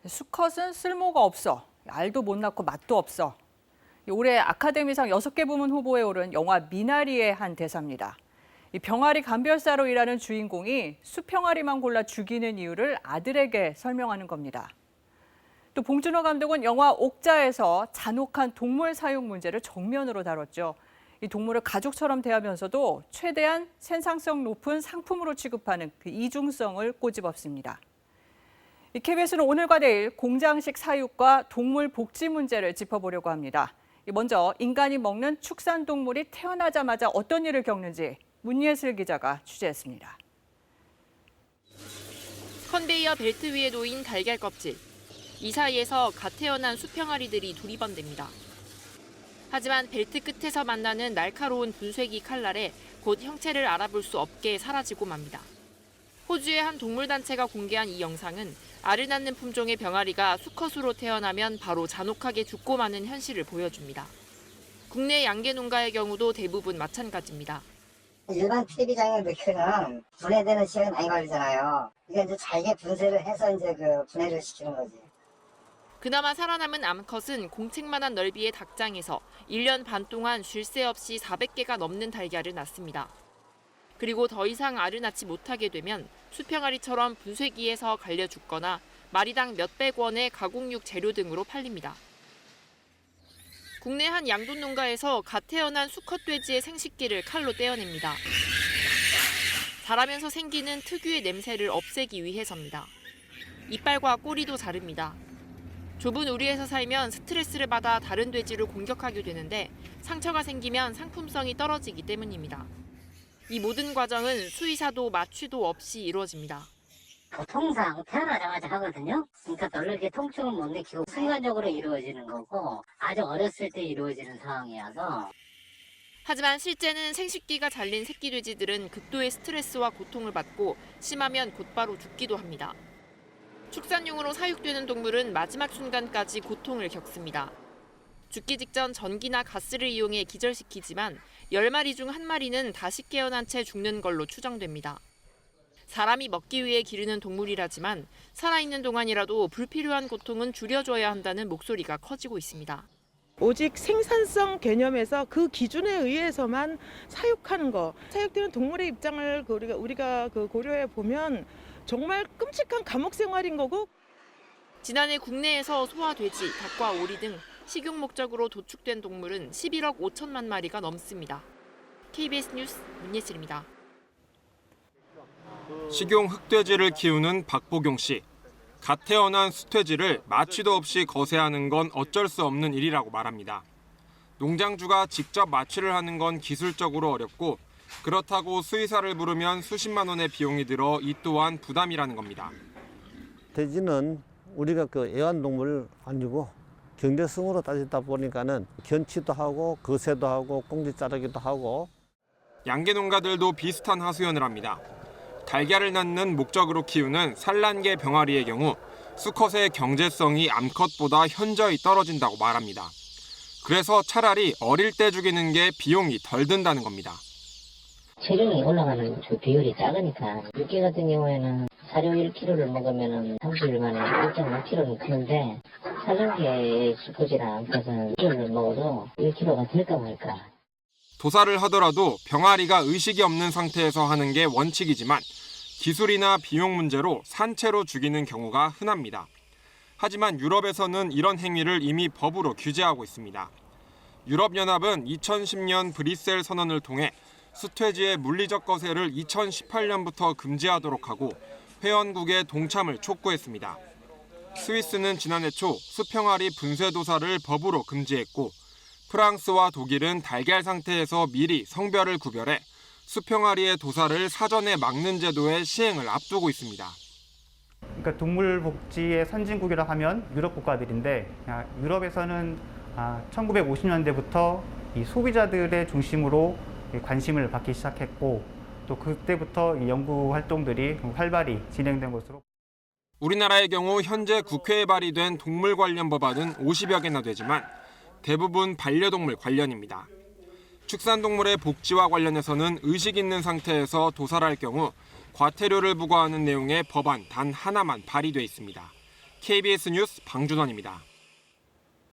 수컷은 쓸모가 없어. 알도 못 낳고 맛도 없어. 올해 아카데미상 6개 부문 후보에 오른 영화 미나리의 한 대사입니다. 이 병아리 감별사로 일하는 주인공이 수평아리만 골라 죽이는 이유를 아들에게 설명하는 겁니다. 또 봉준호 감독은 영화 옥자에서 잔혹한 동물 사육 문제를 정면으로 다뤘죠. 이 동물을 가족처럼 대하면서도 최대한 생산성 높은 상품으로 취급하는 그 이중성을 꼬집었습니다. KBS는 오늘과 내일 공장식 사육과 동물 복지 문제를 짚어보려고 합니다. 먼저 인간이 먹는 축산동물이 태어나자마자 어떤 일을 겪는지 문예슬 기자가 취재했습니다. 컨베이어 벨트 위에 놓인 달걀 껍질. 이 사이에서 갓 태어난 수평아리들이 두리번됩니다. 하지만 벨트 끝에서 만나는 날카로운 분쇄기 칼날에 곧 형체를 알아볼 수 없게 사라지고 맙니다. 호주의 한 동물단체가 공개한 이 영상은 알을 낳는 품종의 병아리가 수컷으로 태어나면 바로 잔혹하게 죽고 마는 현실을 보여줍니다. 국내 양계 농가의 경우도 대부분 마찬가지입니다. 일반 TV장에 넣기는 분해되는 시간이 많이 걸리잖아요. 이게 이제 잘게 분쇄를 해서 이제 그 분해를 시키는 거지. 그나마 살아남은 암컷은 공책만한 넓이의 닭장에서 1년 반 동안 쉴 새 없이 400개가 넘는 달걀을 낳습니다. 그리고 더 이상 알을 낳지 못하게 되면 수평아리처럼 분쇄기에서 갈려 죽거나 마리당 몇백 원의 가공육 재료 등으로 팔립니다. 국내 한 양돈 농가에서 갓 태어난 수컷 돼지의 생식기를 칼로 떼어냅니다. 자라면서 생기는 특유의 냄새를 없애기 위해서입니다. 이빨과 꼬리도 자릅니다. 좁은 우리에서 살면 스트레스를 받아 다른 돼지를 공격하게 되는데 상처가 생기면 상품성이 떨어지기 때문입니다. 이 모든 과정은 수의사도 마취도 없이 이루어집니다. 통상 태어나자마자 하거든요. 그러니까 별로 이렇게 통증은 못 느끼고 순간적으로 이루어지는 거고 아주 어렸을 때 이루어지는 상황이어서. 하지만 실제는 생식기가 잘린 새끼 돼지들은 극도의 스트레스와 고통을 받고 심하면 곧바로 죽기도 합니다. 축산용으로 사육되는 동물은 마지막 순간까지 고통을 겪습니다. 죽기 직전 전기나 가스를 이용해 기절시키지만 10마리 중 1마리는 다시 깨어난 채 죽는 걸로 추정됩니다. 사람이 먹기 위해 기르는 동물이라지만 살아있는 동안이라도 불필요한 고통은 줄여줘야 한다는 목소리가 커지고 있습니다. 오직 생산성 개념에서 그 기준에 의해서만 사육하는 거. 사육되는 동물의 입장을 우리가 고려해 보면 정말 끔찍한 감옥 생활인 거고. 지난해 국내에서 소와 돼지, 닭과 오리 등 식용 목적으로 도축된 동물은 11억 5천만 마리가 넘습니다. KBS 뉴스 문예슬입니다. 식용 흑돼지를 키우는 박보경 씨. 갓 태어난 수돼지를 마취도 없이 거세하는 건 어쩔 수 없는 일이라고 말합니다. 농장주가 직접 마취를 하는 건 기술적으로 어렵고 그렇다고 수의사를 부르면 수십만 원의 비용이 들어 이 또한 부담이라는 겁니다. 돼지는 우리가 애완동물 아니고 경제성으로 따지다 보니까는 견치도 하고 거세도 하고 꽁지 자르기도 하고. 양계 농가들도 비슷한 하소연을 합니다. 달걀을 낳는 목적으로 키우는 산란계 병아리의 경우 수컷의 경제성이 암컷보다 현저히 떨어진다고 말합니다. 그래서 차라리 어릴 때 죽이는 게 비용이 덜 든다는 겁니다. 체중이 올라가는 그 비율이 작으니까 육개 같은 경우에는 사료 1kg를 먹으면 30일 만에 1.5kg는 크는데 사전계의 수컷이나 암컷은 1kg를 먹어도 1kg가 될까 말까. 도살을 하더라도 병아리가 의식이 없는 상태에서 하는 게 원칙이지만 기술이나 비용 문제로 산채로 죽이는 경우가 흔합니다. 하지만 유럽에서는 이런 행위를 이미 법으로 규제하고 있습니다. 유럽연합은 2010년 브뤼셀 선언을 통해 수돼지의 물리적 거세를 2018년부터 금지하도록 하고 회원국의 동참을 촉구했습니다. 스위스는 지난해 초 수평아리 분쇄 도살을 법으로 금지했고 프랑스와 독일은 달걀 상태에서 미리 성별을 구별해 수평아리의 도살을 사전에 막는 제도의 시행을 앞두고 있습니다. 그러니까 동물 복지의 선진국이라고 하면 유럽 국가들인데 유럽에서는 1950년대부터 이 소비자들의 중심으로 관심을 받기 시작했고 또 그때부터 이 연구 활동들이 활발히 진행된 것으로. 우리나라의 경우 현재 국회에 발의된 동물 관련 법안은 50여 개나 되지만 대부분 반려동물 관련입니다. 축산동물의 복지와 관련해서는 의식 있는 상태에서 도살할 경우 과태료를 부과하는 내용의 법안 단 하나만 발의돼 있습니다. KBS 뉴스 방준원입니다.